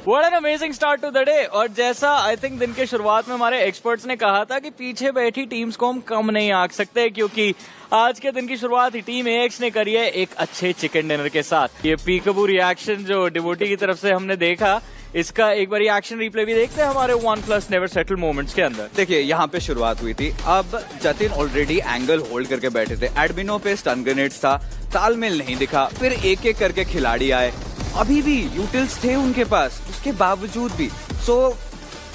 What an amazing start to the day। और जैसा I think दिन के शुरुआत में हमारे एक्सपर्ट्स ने कहा था कि पीछे बैठी टीम्स को हम कम नहीं आंक सकते, क्योंकि आज के दिन की शुरुआत ही टीम एएक्स ने करी है एक अच्छे चिकन डिनर के साथ। ये पीकबू रिएक्शन जो डिवोटी की तरफ से हमने देखा, इसका एक बार एक्शन रिप्ले भी देखते हैं हमारे one plus never settle moments के अंदर। देखिए यहाँ पे शुरुआत हुई थी, अब जतिन ऑलरेडी एंगल होल्ड करके बैठे थे, एडमिनो पे स्टन ग्रेनेड्स था, तालमेल नहीं दिखा, फिर एक एक करके खिलाड़ी आए, अभी भी यूटिल्स थे उनके पास, उसके बावजूद भी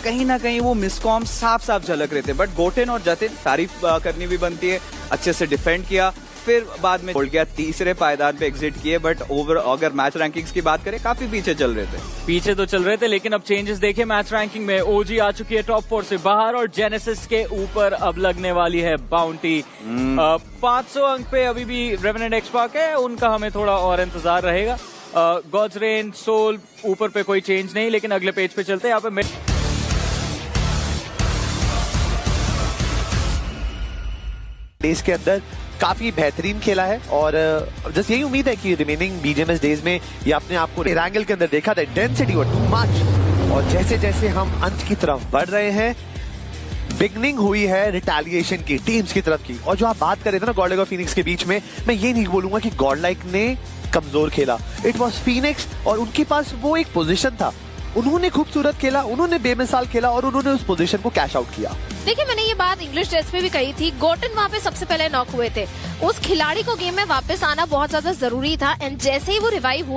कहीं ना कहीं वो मिसकॉम साफ साफ झलक रहे थे। बट गोटेन और जतिन, तारीफ करनी भी बनती है, अच्छे से डिफेंड किया, फिर बाद में होल्ड किया, तीसरे पायदान पे एग्जिट किए। बट अगर मैच रैंकिंग्स की बात करें, काफी पीछे चल रहे थे। पीछे तो चल रहे थे, लेकिन अब चेंजेस देखे मैच रैंकिंग में। ओजी आ चुकी है टॉप 4 से बाहर और जेनेसिस के ऊपर अब लगने वाली है बाउंटी। 500 अंक पे अभी भी रेवेनेंट एक्सपार्क है, उनका हमें थोड़ा और इंतजार रहेगा। गॉड्स रेन, सोल ऊपर पे कोई चेंज नहीं, लेकिन अगले पेज पे चलते हैं। यहाँ पे डेज के अंदर काफी बेहतरीन खेला है और जस्ट यही उम्मीद है कि रिमेनिंग बीजेएमएस डेज में ये अपने आप को एंगल के अंदर देखा था, इंटेंसिटी और टू मच। और जैसे जैसे हम अंत की तरफ बढ़ रहे हैं, बिगनिंग हुई है रिटेलिएशन की टीम्स की तरफ की। और जो आप बात कर रहे थे ना गॉडलाइक और फीनिक्स के बीच में, मैं ये नहीं बोलूंगा कि गॉडलाइक ने कमजोर खेला, इट वॉज फीनिक्स। और उनके पास वो एक पोजिशन था, उन्होंने खूबसूरत खेला, उन्होंने बेमिसाल खेला और उन्होंने उस पोजीशन को कैश आउट किया। देखिए, मैंने ये बात इंग्लिश टेस्ट में भी कही थी, गोटन वहाँ पे सबसे पहले नॉक हुए थे, उस खिलाड़ी को गेम में वापस आना बहुत ज्यादा जरूरी था। एंड जैसे ही वो रिवाइव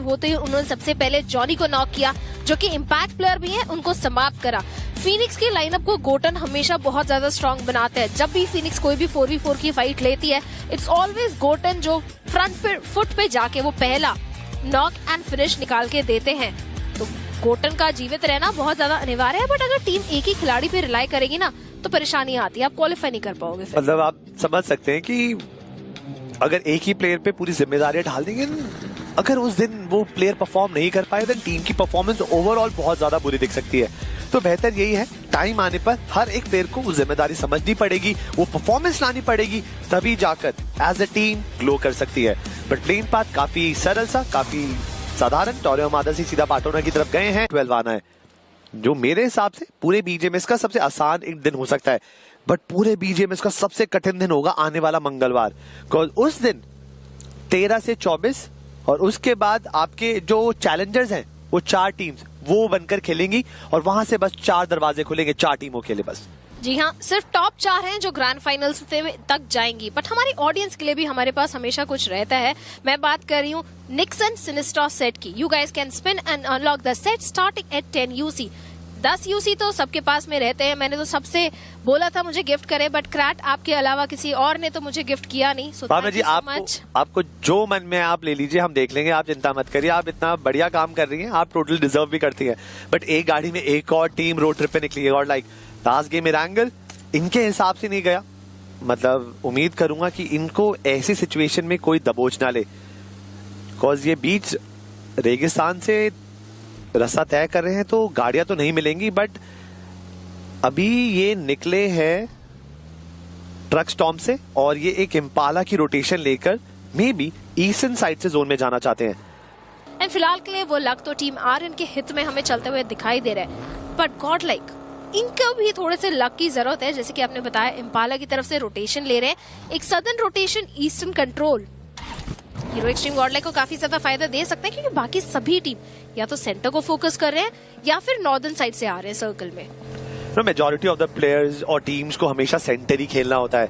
होते ही उन्होंने सबसे पहले जॉनी को नॉक किया, जो कि इम्पैक्ट प्लेयर भी है, उनको समाप्त करा। फीनिक्स की लाइनअप को गोटन हमेशा बहुत ज्यादा स्ट्रॉन्ग बनाते हैं। जब भी फीनिक्स कोई भी 4v4 की फाइट लेती है, इट्स ऑलवेज गोटन जो फ्रंट फुट पे जाके वो पहला नॉक एंड फिनिश निकाल के देते हैं। तो गोटन का जीवित रहना बहुत ज्यादा अनिवार्य है। बट अगर टीम एक ही खिलाड़ी पे रिलाई करेगी ना, तो परेशानी आती है, आप क्वालिफाई नहीं कर पाओगे। मतलब आप समझ सकते हैं कि अगर एक ही प्लेयर पे पूरी जिम्मेदारियां डाल देंगे, अगर उस दिन वो प्लेयर परफॉर्म नहीं कर पाए, तो टीम की परफॉर्मेंस ओवरऑल बहुत ज्यादा बुरी दिख सकती है। तो बेहतर यही है, टाइम आने पर हर एक प्लेयर को वो जिम्मेदारी समझनी पड़ेगी, वो परफॉर्मेंस लानी पड़ेगी, तभी जाकर एज अ टीम ग्लो कर सकती है। बट प्लेन पाथ काफी सरल सा, काफी साधारण, टोरियो मादा से सीधा पाटोना की तरफ गए हैं। 12 आना है, जो मेरे हिसाब से पूरे बीजेएमएस का सबसे आसान एक दिन हो सकता है, बट पूरे बीजेएमएस का सबसे कठिन दिन होगा आने वाला मंगलवार। बिकॉज उस दिन 13 से 24 और उसके बाद आपके जो चैलेंजर्स हैं वो 4 टीम्स वो बनकर खेलेंगी और वहां से बस 4 दरवाजे खुलेंगे 4 टीमों के लिए बस। जी हाँ, सिर्फ टॉप 4 हैं जो ग्रैंड फाइनल्स तक जाएंगी। बट हमारी ऑडियंस के लिए भी हमारे पास हमेशा कुछ रहता है। मैं बात कर रही हूँ निक्सन सिनिस्टर सेट की। You guys can spin and unlock the set starting at 10 UC. 10 UC तो सबके पास में रहते हैं। मैंने तो सबसे बोला था मुझे गिफ्ट करे, बट क्रैट आपके अलावा किसी और ने तो मुझे गिफ्ट किया नहीं। सो जी, आपको जो मन में आप ले लीजिए, हम देख लेंगे, आप चिंता मत करिए। आप इतना बढ़िया काम कर रही हैं, आप टोटल डिजर्व भी करती हैं। बट एक गाड़ी में एक और टीम रोड ट्रिप पे निकली है और लाइक लास्ट गेम एंगल इनके हिसाब से नहीं गया। मतलब उम्मीद करूंगा कि इनको ऐसी सिचुएशन में कोई दबोच ना ले, बिकॉज ये बीच रेगिस्तान से रास्ता तय कर रहे हैं, तो गाड़ियां तो नहीं मिलेंगी। बट अभी ये निकले हैं ट्रक स्टॉर्म से और ये एक इम्पाला की रोटेशन लेकर मे बी ईस्टर्न साइड से जोन में जाना चाहते हैं। एंड फिलहाल के लिए वो लक तो टीम आरएन के हित में हमें चलते हुए दिखाई दे रहा है। बट गॉडलाइक, इनको भी थोड़े से लक की जरूरत है। जैसे कि आपने बताया, इम्पाला की तरफ से रोटेशन ले रहे हैं, एक southern rotation, eastern control. Hero extreme Godlike को काफी ज्यादा फायदा दे सकता है, क्योंकि बाकी सभी टीम या तो सेंटर को फोकस कर रहे हैं या फिर नॉर्दर्न साइड से आ रहे हैं सर्कल में। मेजॉरिटी ऑफ द प्लेयर्स और टीम्स को हमेशा सेंटर ही खेलना होता है,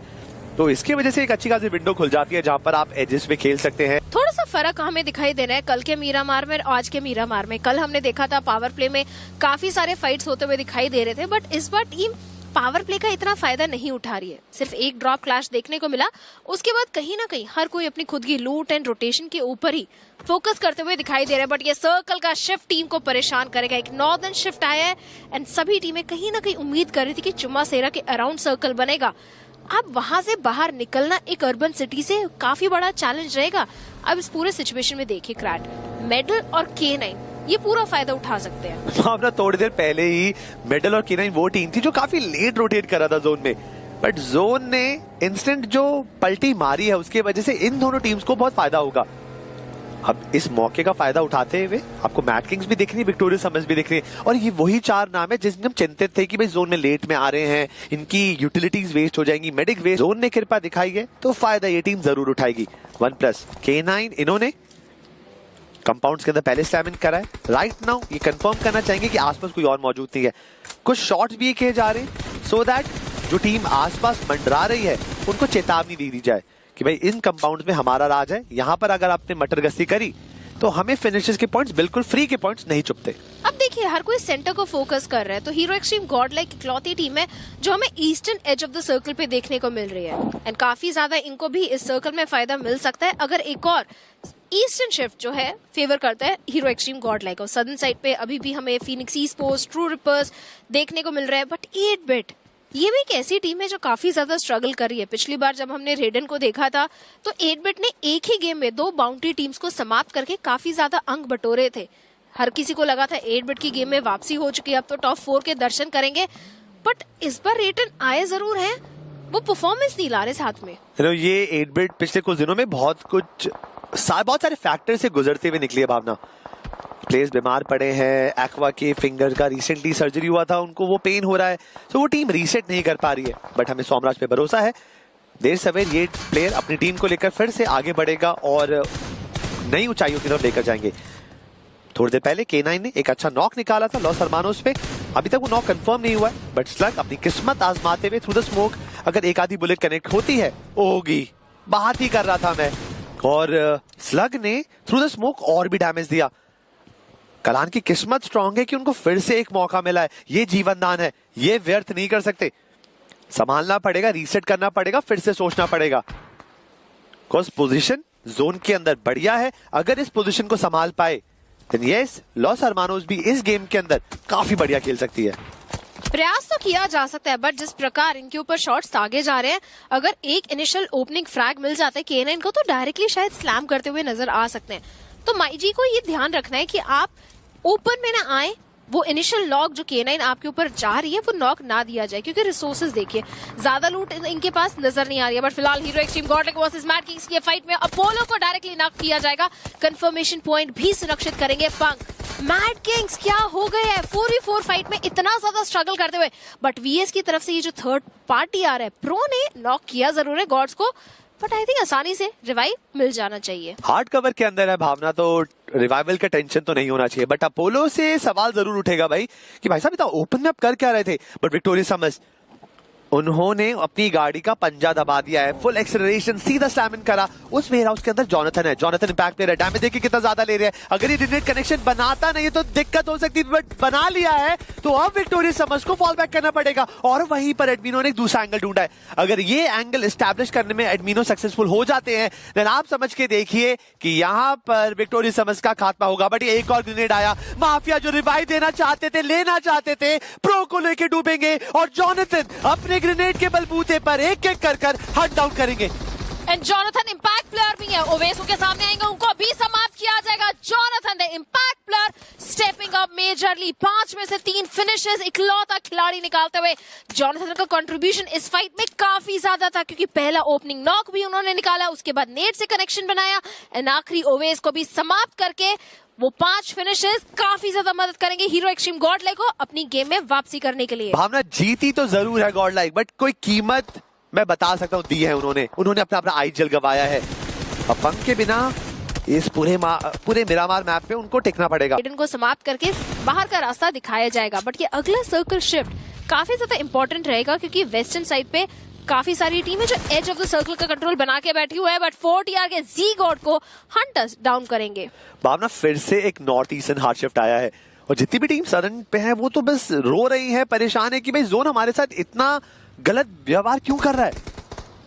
तो इसकी वजह से एक अच्छी खासी विंडो खुल जाती है जहां पर आप एजेस पे खेल सकते हैं। थोड़ा सा फर्क हमें दिखाई दे रहा है कल के मीरामार में और आज के मीरामार में। कल हमने देखा था पावर प्ले में काफी सारे फाइट्स होते हुए दिखाई दे रहे थे, बट इस बार टीम पावर प्ले का इतना फायदा नहीं उठा रही है। सिर्फ एक ड्रॉप क्लैश देखने को मिला, उसके बाद कहीं ना कहीं हर कोई अपनी खुद की लूट एंड रोटेशन के ऊपर ही फोकस करते हुए दिखाई दे रहे हैं। बट ये सर्कल का शिफ्ट टीम को परेशान करेगा। एक नॉर्दर्न शिफ्ट आया है एंड सभी टीमें कहीं ना कहीं उम्मीद कर रही थी कि चुम्मासेरा के अराउंड सर्कल बनेगा। अब वहां से बाहर निकलना एक अर्बन सिटी से काफी बड़ा चैलेंज रहेगा। अब इस पूरे सिचुएशन में देखिए, क्रैट, मेडल और K9 ये पूरा फायदा उठा सकते हैं। आपने थोड़ी देर पहले ही मेडल और K9 वो टीम थी जो काफी लेट रोटेट कर रहा था जोन में, बट जोन ने इंस्टेंट जो पलटी मारी है उसके वजह से इन दोनों टीम्स को बहुत फायदा होगा। अब इस मौके का फायदा उठाते हुए आपको मैट किंग्स भी दिख रही है, विक्टोरिया समर्स भी दिख रही है, और ये वही 4 नाम है जिसमें हम चिंतित थे कि भाई जोन में लेट में आ रहे हैं, इनकी यूटिलिटीज वेस्ट हो जाएंगी, मेडिक वेस्ट। जोन ने कृपा दिखाई है तो फायदा ये टीम जरूर उठाएगी। OnePlus K9 इन्होंने कंपाउंड्स के अंदर पहले स्लैम इन करा है। राइट नाउ ये कंफर्म करना चाहेंगे कि आसपास कोई और मौजूद नहीं है। कुछ शॉट्स भी किए जा रहे हैं सो दैट जो टीम आसपास मंडरा रही है उनको चेतावनी दी जाए कि भाई इन कंपाउंड्स में हमारा राज है, यहाँ पर अगर आपने मटरगस्ती करी तो हमें फिनिशेस के पॉइंट्स, बिल्कुल फ्री के पॉइंट्स नहीं चुपते। अब देखिए हर कोई सेंटर को फोकस कर रहा है, तो हीरो एक्सट्रीम गॉड लाइक इकलौती टीम है जो हमें eastern edge of the circle पे देखने को मिल रही है, एंड काफी ज्यादा इनको भी इस सर्कल में फायदा मिल सकता है अगर एक और ईस्टर्न शिफ्ट जो है फेवर करता है हीरो एक्सट्रीम गॉड लाइक। और सदर्न साइड पे अभी भी हमें फीनिक्स ई-स्पोर्ट्स, ट्रू रिपर्स देखने को मिल रहा है, बट 8-बिट ये भी एक ऐसी टीम है जो काफी ज्यादा स्ट्रगल कर रही है। पिछली बार जब हमने रेडन को देखा था तो 8-बिट ने एक ही गेम में 2 बाउंड्री टीम्स को समाप्त करके काफी ज्यादा अंक बटोरे थे। हर किसी को लगा था 8-बिट की गेम में वापसी हो चुकी है, अब तो टॉप 4 के दर्शन करेंगे, बट इस बार रेडन आए जरूर हैं, वो परफॉर्मेंस नहीं ला रहे साथ में। ये 8-बिट पिछले कुछ दिनों में बहुत सारे फैक्टर से गुजरते हुए निकली है भावना। प्लेयर्स बीमार पड़े हैं, एक्वा के फिंगर का रिसेंटली सर्जरी हुआ था, उनको वो पेन हो रहा है, तो वो टीम रीसेट नहीं कर पा रही है। बट हमें सोमराज पे भरोसा है, देर सवेर ये प्लेयर अपनी टीम को लेकर फिर से आगे बढ़ेगा और नई ऊंचाइयों की तरफ लेकर जाएंगे। थोड़ी देर पहले K9 ने एक अच्छा नॉक निकाला था लॉस हरमानोस पे, अभी तक वो नॉक कंफर्म नहीं हुआ है, बट स्लग अपनी किस्मत आजमाते हुए थ्रू द स्मोक अगर एक आधी बुलेट कनेक्ट होती है होगी, बात ही कर रहा था मैं, और स्लग ने थ्रू द स्मोक और भी डैमेज दिया। कलान की किस्मत स्ट्रांग है कि उनको फिर से एक मौका मिला है, ये जीवन दान है, ये व्यर्थ नहीं कर सकते, संभालना पड़ेगा, रीसेट करना पड़ेगा, फिर से सोचना पड़ेगा। कॉज पोजीशन जोन के अंदर बढ़िया है, अगर इस पोजीशन को संभाल पाए देन यस लॉस हरमानोस भी इस गेम के अंदर काफी बढ़िया खेल सकती है। प्रयास तो किया जा सकता है, बट जिस प्रकार इनके ऊपर शॉट्स आगे जा रहे हैं, अगर एक इनिशियल ओपनिंग फ्रैग मिल जाता है K9 को तो डायरेक्टली शायद स्लैम करते हुए नजर आ सकते हैं। तो माईजी को ये ध्यान रखना है कि आप ओपन में ना आए, वो इनिशियल नॉक जो K9 आपके ऊपर जा रही है वो नॉक ना दिया जाए, क्योंकि रिसोर्सेज देखिए ज्यादा लूट इनके पास नजर नहीं आ रही है। बट फिलहाल Hero Xtreme God Like versus Mad Kings की फाइट में अपोलो को डायरेक्टली नॉक किया जाएगा, कंफर्मेशन पॉइंट भी सुरक्षित करेंगे पंक। मैट किंग्स क्या हो गए हैं 4v4 फाइट में इतना ज्यादा स्ट्रगल करते हुए, बट वीएस की तरफ से ये जो थर्ड पार्टी आ रहा है, प्रो ने नॉक किया जरूर है गॉड्स को, बट आई थिंक आसानी से रिवाइव मिल जाना चाहिए। हार्ड कवर के अंदर है भावना, तो रिवाइवल का टेंशन तो नहीं होना चाहिए, बट अपोलो से सवाल जरूर उठेगा भाई कि भाई साहब इतना ओपन में आप कर क्या रहे थे। बट विक्टोरिया समर्स उन्होंने अपनी गाड़ी का पंजा दबा दिया है, फुल एक्सेलरेशन सीधा स्लैम इन करा। उस वेयर हाउस के अंदर जॉनथन है, जॉनथन इंपैक्ट प्लेयर है, डैमेज देखिए कितना ज्यादा ले रहे हैं। अगर ये डिनेट कनेक्शन बनाता नहीं है तो दिक्कत हो सकती है, बट बना लिया है तो अब विक्टोरिया समर्स को फॉल बैक करना पड़ेगा, और वहीं पर एडमिनो ने एक दूसरा एंगल ढूंढा है। अगर ये एंगल एस्टैब्लिश करने में एडमिनो सक्सेसफुल हो जाते हैं देन आप समझ के देखिए कि यहाँ पर विक्टोरिया समर्स का खात्मा होगा। बट ये एक और ग्रेनेड आया, माफिया जो रिवाइव देना चाहते थे, लेना चाहते थे, प्रो को लेके डूबेंगे, और जॉनथन अपने ग्रेनेड के बलबूते पर एक एक कर हट डाउन करेंगे। एंड जॉनथन इंपैक्ट प्लेयर भी है, ओवेस उनके सामने आएंगे, उनको भी समाप्त किया जाएगा। Jonathan the impact player stepping up majorly, 5 में से 3 फिनिशेस इकलौता खिलाड़ी निकालते हुए। जॉनथन का कंट्रीब्यूशन इस फाइट में काफी ज्यादा था, क्योंकि पहला ओपनिंग नॉक भी उन्होंने निकाला, उसके बाद नेट से कनेक्शन बनाया, एंड आखिरी ओवेस को भी समाप्त करके वो 5 फिनिशेस काफी ज्यादा मदद करेंगे हीरो एक्सट्रीम गॉड लाइक को अपनी गेम में वापसी करने के लिए। भावना जीती तो जरूर है गॉड लाइक, बट कोई कीमत मैं बता सकता हूँ दी है उन्होंने अपना आइजल गवाया है। अब पंख के बिना इस पूरे मिरामार मैप पे उनको टिकना पड़ेगा। रेडन को समाप्त करके बाहर का रास्ता दिखाया जाएगा, बट ये अगला सर्कल शिफ्ट काफी ज्यादा इंपॉर्टेंट रहेगा, क्योंकि वेस्टर्न साइड पे काफी सारी टीमें जो एज ऑफ द सर्कल का कंट्रोल बना के बैठी हुई है, बट 4TR के जी गॉड को हंटर्स डाउन करेंगे। भावना फिर से एक नॉर्थ ईस्टर्न हार्ड शिफ्ट आया है, और जितनी भी टीम सदर्न पे है वो तो बस रो रही है, परेशान है कि भाई जोन हमारे साथ इतना गलत व्यवहार क्यों कर रहा है।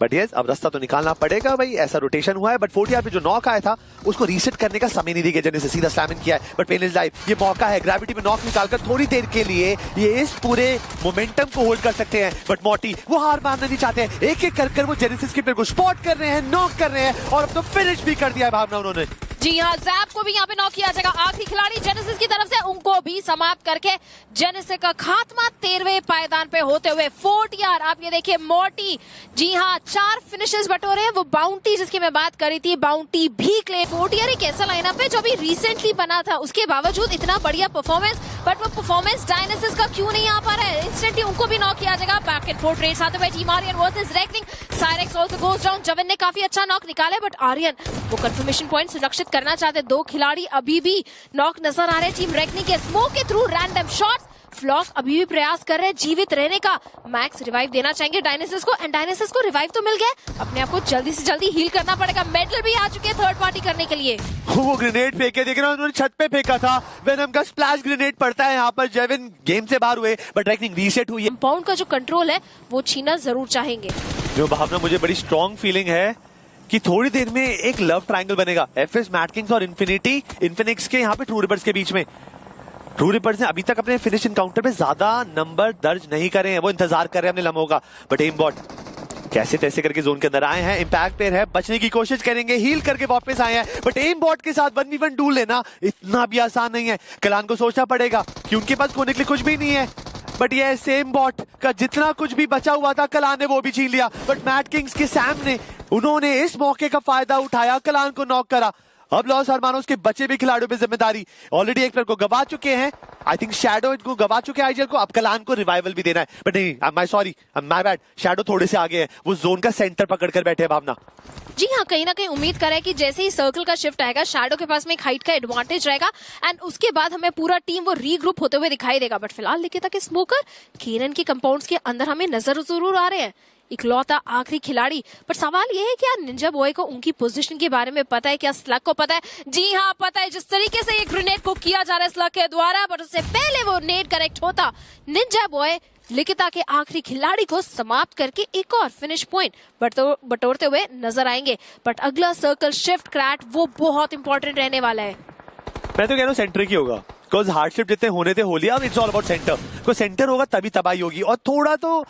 बट यस अब रास्ता तो निकालना पड़ेगा भाई, ऐसा रोटेशन हुआ है। बट 4TR पे जो नॉक आया था उसको रीसेट करने का समय नहीं दिया गया, जैसे सीधा स्लैम इन किया है। बट पेन इज लाइव, ये मौका है ग्रेविटी में नॉक निकालकर थोड़ी देर के लिए ये इस पूरे मोमेंटम को होल्ड कर सकते हैं। बट मोटी वो हार मानना नहीं चाहते हैं, एक एक कर वो जेनेसिस के प्लेयर को स्पॉट कर रहे हैं, नॉक कर रहे हैं, और अब तो फिनिश भी कर दिया है भावना उन्होंने। जी हाँ, जैप को भी यहाँ पे नॉक किया जाएगा। आखिरी खिलाड़ी जेनेसिस डायनेसिस की तरफ से उनको भी समाप्त करके जेनेसिस का खात्मा 13वें पायदान पे होते हुए फोर्टियर। आप ये देखिए मोर्टी, जी हाँ 4 फिनिशेस बटोरे हैं। वो बाउंटी जिसकी मैं बात करी थी, बाउंटी भी क्लेम। फोर्टियर एक ऐसा लाइनअप है जो अभी रिसेंटली बना था, उसके बावजूद इतना बढ़िया परफॉर्मेंस, बट वो परफॉर्मेंस डायनेसिस का क्यों नहीं आ पा रहा है? इंस्टेंटली उनको भी नॉक किया जाएगा। बैक एंड फोर्थ रेस आते हुए team Aryan versus reckoning. Cyrex also goes down. जवन ने काफी अच्छा नॉक निकाले, बट आर्यन वो कंफर्मेशन पॉइंट सुरक्षित करना चाहते। 2 खिलाड़ी अभी भी नॉक नजर आ रहे हैं टीम रेकनिंग के। स्मोक के थ्रू रैंडम शॉट्स। फ्लॉक अभी भी प्रयास कर रहे हैं जीवित रहने का। मैक्स रिवाइव देना चाहेंगे डायनेसिस को, एंड डायनेसिस को रिवाइव तो मिल गया, अपने आप को जल्दी से जल्दी हील करना पड़ेगा। मेडल भी आ चुके हैं थर्ड पार्टी करने के लिए। वो ग्रेनेड फेंके, देख रहे हो उन्होंने छत पे फेंका था। वेनम का स्प्लैश ग्रेनेड पड़ता है यहाँ पर। जेविन गेम से बाहर हुए, बट रेकनिंग रीसेट हुई है। कंपाउंड का जो कंट्रोल है वो छीना जरूर चाहेंगे। जो भावना, मुझे बड़ी स्ट्रॉन्ग फीलिंग है कि थोड़ी देर में एक लव ट्रायंगल बनेगा एफएस, मैट किंग्स और इन्फिनिक्स के यहाँ पे ट्रू रिपर्स के बीच में। ट्रू रिपर्स ने अभी तक अपने फिनिश इनकाउंटर पे ज्यादा नंबर दर्ज नहीं करे हैं, वो इंतजार कर रहे हैं अपने लम्हों का। बट एमबॉट कैसे तैसे करके जोन के अंदर आए हैं। इंपैक्ट प्लेयर है, बचने की कोशिश करेंगे, हील करके वापस आए हैं। बट एमबॉट के साथ 1v1 डूल लेना इतना भी आसान नहीं है। कलान को सोचना पड़ेगा कि उनके पास खोने के लिए कुछ भी नहीं है। बट ये सेम बॉट का जितना कुछ भी बचा हुआ था कलान ने वो भी छीन लिया। बट मैट किंग्स के सैम ने, उन्होंने इस मौके का फायदा उठाया, कलान को नॉक करा। अब लॉस हरमानोस के बचे भी खिलाड़ियों पे जिम्मेदारी। ऑलरेडी एक प्लेयर को गवा चुके हैं, आई थिंक शैडो को गवा चुके हैं आईजीएल को। अब कलान को रिवाइवल भी देना है, बट नहीं, माय बैड, शैडो थोड़े से आगे हैं, वो जोन का सेंटर पकड़ कर बैठे हैं भावना। जी हाँ, कहीं ना कहीं उम्मीद करें कि जैसे ही सर्कल का शिफ्ट आएगा, शैडो के पास में एक हाइट का एडवांटेज रहेगा, एंड उसके बाद हमें पूरा टीम वो रीग्रुप होते हुए दिखाई देगा। बट फिलहाल देखिए तक स्मोकर केनन के कंपाउंड्स के अंदर हमें नजर जरूर आ रहे हैं, इकलौता आखिरी खिलाड़ी। पर सवाल यह है क्या निंजा बॉय को उनकी पोजीशन के बारे में पता है? क्या स्लग को पता है? जी हाँ पता है, जिस तरीके से ये ग्रेनेड को किया जा रहा है स्लग के द्वारा, बट उससे पहले वो नेड करेक्ट होता, निंजा बॉय लिखिता के आखिरी खिलाड़ी को समाप्त करके एक और फिनिश पॉइंट बटोरते हुए नजर आएंगे। बट अगला सर्कल शिफ्ट क्रैट वो बहुत इंपॉर्टेंट रहने वाला है। मैं तो कह रहा हूँ सेंटर की होगा, बिकॉज हार्डशिप जितने होने थे हो लिया। अब इट्स ऑल अबाउट सेंटर, को सेंटर होगा तभी तबाही होगी। और थोड़ा तो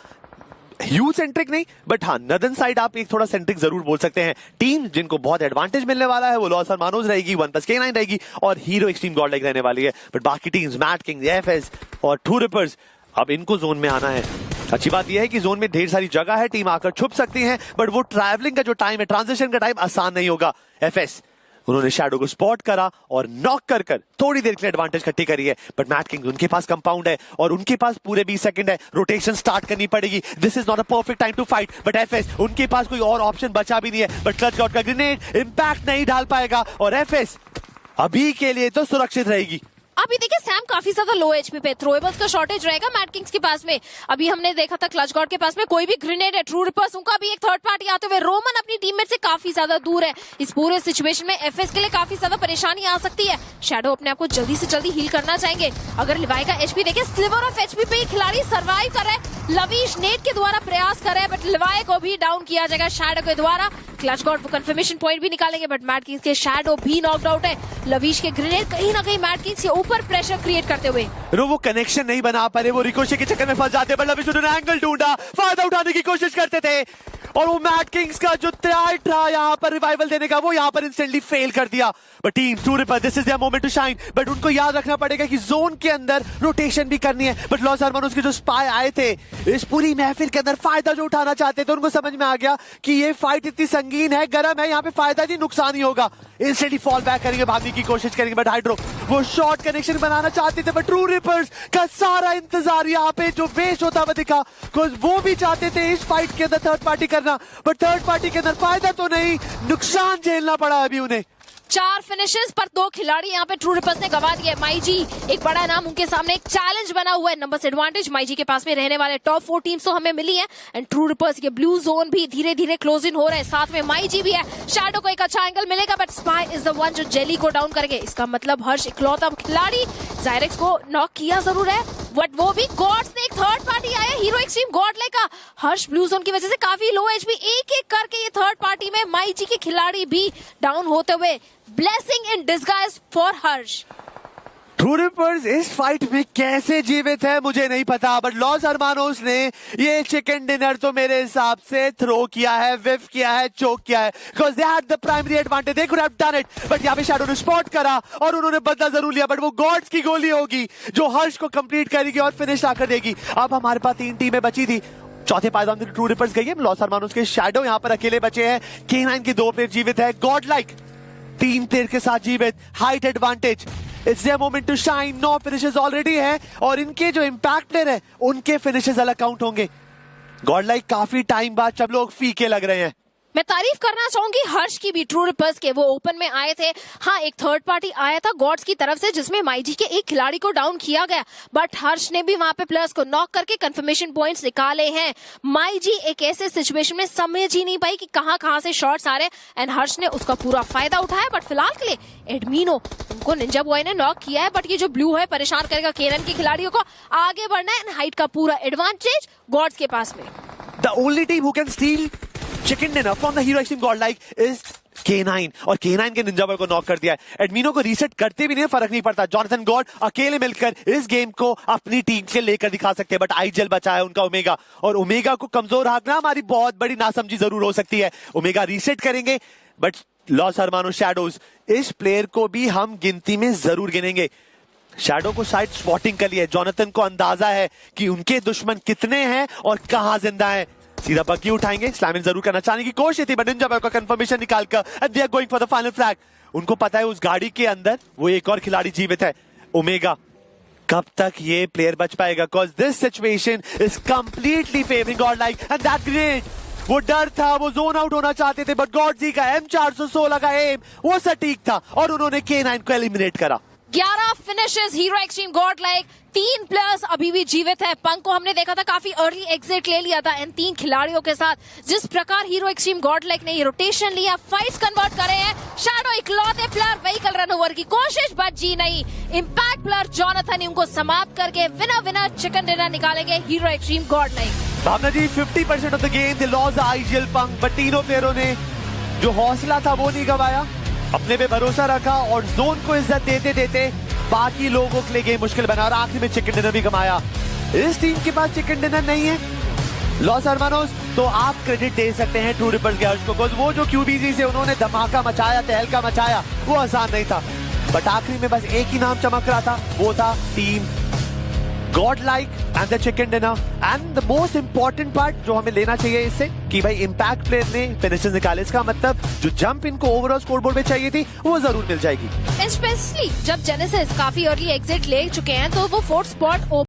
ह्यूज सेंट्रिक नहीं, बट हाँ नदन साइड आप एक थोड़ा सेंट्रिक जरूर बोल सकते हैं। टीम जिनको बहुत एडवांटेज मिलने वाला है वो लॉस हरमानोस रहेगी, 1+K9 रहेगी और हीरो एक्सट्रीम गॉडलाइक रहने वाली है। बट बाकी टीम्स मैट किंग्स, एफएस और ट्रू रिपर्स, अब इनको जोन में आना है। अच्छी बात यह है कि जोन में ढेर सारी जगह है, टीम आकर छुप सकती है, बट वो ट्रैवलिंग का जो टाइम है, ट्रांजिशन का टाइम आसान नहीं होगा। एफएस, उन्होंने शैडो को स्पॉट करा और नॉक कर थोड़ी देर के लिए एडवांटेज इकट्ठी करी है। बट मैट किंग्स, उनके पास कंपाउंड है और उनके पास पूरे 20 सेकंड है, रोटेशन स्टार्ट करनी पड़ेगी। This is not a perfect time to fight. But FS, उनके पास कोई और ऑप्शन बचा भी नहीं है। बट क्लच गॉड का ग्रेनेड इंपैक्ट नहीं डाल पाएगा और एफएस अभी के लिए तो सुरक्षित रहेगी। अभी देखिए सैम काफी ज्यादा लो एचपी पे, थ्रोएबल्स का शॉर्टेज रहेगा मैट किंग्स के पास में। अभी हमने देखा था क्लच गॉड के पास में कोई भी ग्रेनेड है। ट्रू रिपर्स उनका भी एक थर्ड पार्टी आते हुए, रोमन अपनी टीममेट से काफी ज्यादा दूर है। इस पूरे सिचुएशन में एफएस के लिए काफी ज्यादा परेशानी आ सकती है। शैडो अपने आप को जल्दी से जल्दी हील करना चाहेंगे। अगर लिवाई का एचपी देखे, स्लिवर ऑफ एचपी पे खिलाड़ी सर्वाइव कर रहे हैं। लवीश नेट के द्वारा प्रयास कर रहे हैं, बट लिवाई को भी डाउन किया जाएगा शैडो के द्वारा। क्लच गॉड वो कंफर्मेशन पॉइंट भी निकालेंगे, बट मैट किंग्स के शैडो भी नॉकड आउट है। लवीश के ग्रेनेड कहीं ना कहीं मैट किंग्स के ऊपर प्रेशर क्रिएट करते हुए वो कनेक्शन नहीं बना पा रहे, वो रिकोशे के चक्कर में फंस जाते। बट लवीश उन्होंने एंगल ढूंढा, फायदा उठाने की कोशिश करते थे और वो मैट किंग्स का जो तैयार था यहाँ पर रिवाइवल देने का, वो यहाँ पर इंस्टेंटली फेल कर दिया। But team true ripper, this is their moment to shine. But उनको याद रखना पड़ेगा कि जोन के अंदर रोटेशन भी करनी है। बट लॉस हरमानोस के जो स्पाई आए थे इस पूरी महफिल के अंदर फायदा जो उठाना चाहते थे, उनको समझ में आ गया कि ये फाइट इतनी संगीन है, गर्म है, यहाँ पे फायदा नहीं नुकसान ही होगा। इंस्टेंटली फॉल बैक करेंगे, भागने की कोशिश करेंगे। बट हाइड्रो वो शॉर्ट कनेक्शन बनाना चाहते थे, बट ट्रू रिपर्स का सारा इंतजार यहाँ पे जो वेस्ट होता हुआ दिखा, बिकॉज वो भी चाहते थे इस फाइट के अंदर थर्ड पार्टी करना, बट थर्ड पार्टी के अंदर फायदा तो नहीं, नुकसान झेलना पड़ा अभी उन्हें। 4 फिनिशेस पर 2 खिलाड़ी यहाँ पे ट्रू रिपर्स ने गवा दिए। माईजी एक बड़ा नाम, उनके सामने एक चैलेंज बना हुआ है। नंबर्स एडवांटेज माईजी के पास में रहने वाले टॉप 4 टीम्स तो हमें मिली है, एंड ट्रू रिपर्स के ब्लू जोन भी धीरे धीरे क्लोज इन हो रहे हैं। साथ में माईजी भी है। शैडो को एक अच्छा एंगल मिलेगा, but spy is the one जो जेली को डाउन करेंगे। इसका मतलब हर्ष इकलौता खिलाड़ी, जायरेक्स को नॉक किया जरूर है, बट वो भी गॉड्स ने एक थर्ड पार्टी आया हीरो एक्सट्रीम गॉडलाइक का। हर्ष ब्लू जोन की वजह से काफी लो एचपी, एक एक करके ये थर्ड पार्टी में माईजी के खिलाड़ी भी डाउन होते हुए। Blessing in disguise for Harsh. True reapers इस फाइट में कैसे जीवित है मुझे नहीं पता, बट लॉस हरमानोस ने ये चिकन डिनर तो मेरे हिसाब से थ्रो किया है, विफ किया है, चोक किया है, because they had the primary advantage, they could have done it, but यहाँ पे शैडो ने स्पॉट करा और उन्होंने बदला जरूर लिया, बट वो गॉड्स की गोली होगी जो हर्ष को कंप्लीट करेगी और फिनिश आकर देगी। अब हमारे पास 3 टीमें बची थी, चौथे पायदान में ट्रू रिपर्स गई है, लॉस हरमानोस के शैडो यहाँ पर अकेले बचे हैं, K9 के 2 प्लेयर जीवित है, गॉड लाइक 3 प्लेयर के साथ जीवित, height advantage, it's their moment to shine, 9 finishes already है और इनके जो इंपैक्ट प्लेयर है उनके फिनिशेस अलग काउंट होंगे। गॉड लाइक काफी टाइम बाद सब लोग फीके लग रहे हैं। मैं तारीफ करना चाहूंगी हर्ष की भी, ट्रू रिपर्स के वो ओपन में आए थे। हाँ, एक थर्ड पार्टी आया था गॉड्स की तरफ से जिसमें माइजी के एक खिलाड़ी को डाउन किया गया, बट हर्ष ने भी वहां पे प्लेयर्स को नॉक करके कंफर्मेशन पॉइंट्स निकाले हैं। माइजी एक ऐसे सिचुएशन में समझ ही नहीं पाई कि कहां से शॉट्स आ रहे एंड हर्ष ने उसका पूरा फायदा उठाया, बट फिलहाल के लिए एडमिनो उनको निंजा बॉय ने नॉक किया है, बट ये जो ब्लू है परेशान करेगा K9 के खिलाड़ियों को, आगे बढ़ना है एंड हाइट का पूरा एडवांटेज गॉड्स के पास में। The only team who can steal chicken dinner from the Hero Extreme Godlike is K9 और K9 के निंजा बॉय को नॉक कर दिया है। एडमिनो को रीसेट करते भी नहीं, फर्क नहीं पड़ता, जॉनथन गॉड अकेले मिलकर इस गेम को अपनी टीम से लेकर दिखा सकते हैं, बट आईजेल बचा है उनका ओमेगा, और ओमेगा को कमजोर हाकना हमारी बहुत बड़ी नासमझी जरूर हो सकती है। ओमेगा रीसेट करेंगे, बट लॉस हरमानोस शैडोज इस प्लेयर को भी हम गिनती में जरूर गिनेंगे। शैडो को साइड स्पॉटिंग कर लिया है, जॉनथन को अंदाजा है कि उनके दुश्मन कितने हैं और कहां जिंदा हैं, सीधा बग्गी उठाएंगे, स्लैमिंग जरूर करना चाहने की कोशिश थी, बट निंजा बॉय का कंफर्मेशन निकालकर and they are going for the final flag. उनको पता है उस गाड़ी के अंदर वो एक और खिलाड़ी जीवित है, ओमेगा। कब तक ये प्लेयर बच पाएगा, because this situation is completely favouring God like and that great. वो डर था, वो जोन आउट होना चाहते थे, बट गॉड जी का M416 का एम वो सटीक था और उन्होंने K9 को एलिमिनेट करा। 11 finishes hero Xtreme God like, 3 players अभी भी जीवित है। पंक को हमने देखा था काफी अर्ली एग्जिट ले लिया था एंड 3 खिलाड़ियों के साथ जिस प्रकार हीरो एक्सट्रीम गॉड लाइक ने रोटेशन लिया, फाइट्स कन्वर्ट करे हैं। शैडो इकलौते प्लेयर व्हीकल रन ओवर की कोशिश, बट जी नहीं, इंपैक्ट प्लेयर जॉनथन उनको समाप्त करके विनर चिकन डिनर निकालेंगे Hero Xtreme God Like. Bhavna ji 50% off the game they lost IGL punk, but तीनों प्लेयरों ने जो हौसला था वो नहीं गवाया, अपने पे भरोसा रखा और जोन को इज्जत देते देते बाकी लोगों के लिए गेम मुश्किल बना और आखिर में चिकन डिनर भी कमाया। इस टीम के पास चिकन डिनर नहीं है लॉस हरमानोस, तो आप क्रेडिट दे सकते हैं ट्रू रिपर्स के हर्ष को, बिकॉज वो जो QBG से उन्होंने धमाका मचाया, तहलका मचाया, वो आसान नहीं था, बट आखिरी में बस एक ही नाम चमक रहा था, वो था team God like and the chicken dinner. And the most important part जो हमें लेना चाहिए इससे कि भाई इंपैक्ट प्लेयर ने फिनिशेस निकाले, इसका मतलब जो जंप इनको ओवरऑल स्कोरबोर्ड पे चाहिए थी वो जरूर मिल जाएगी। स्पेशली जब जेनेसिस काफी अर्ली एग्जिट ले चुके हैं तो वो 4th स्पॉट